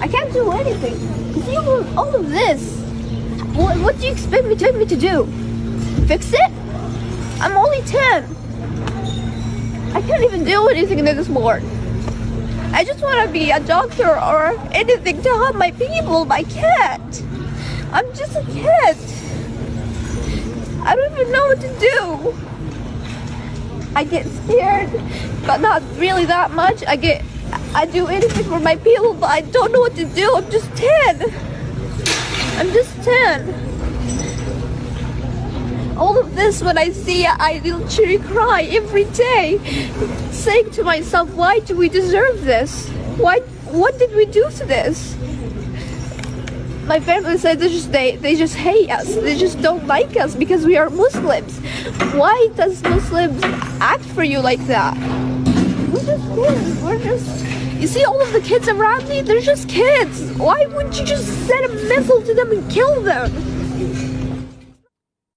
I can't do anything. See all of this. What do you expect me to do? Fix it? I'm only 10. I can't even do anything anymore. I just want to be a doctor or anything to help my people, but I can't. I'm just a kid. I don't even know what to do. I get scared, but not really that much. I do anything for my people, but I don't know what to do. I'm just 10. I'm just 10. All of this, when I see it, I literally cry every day, saying to myself, why do we deserve this? What did we do to this? My family said they just hate us. They just don't like us because we are Muslims. Why does Muslims act for you like that? We're just kids. You see all of the kids around me? They're just kids. Why wouldn't you just send a missile to them and kill them?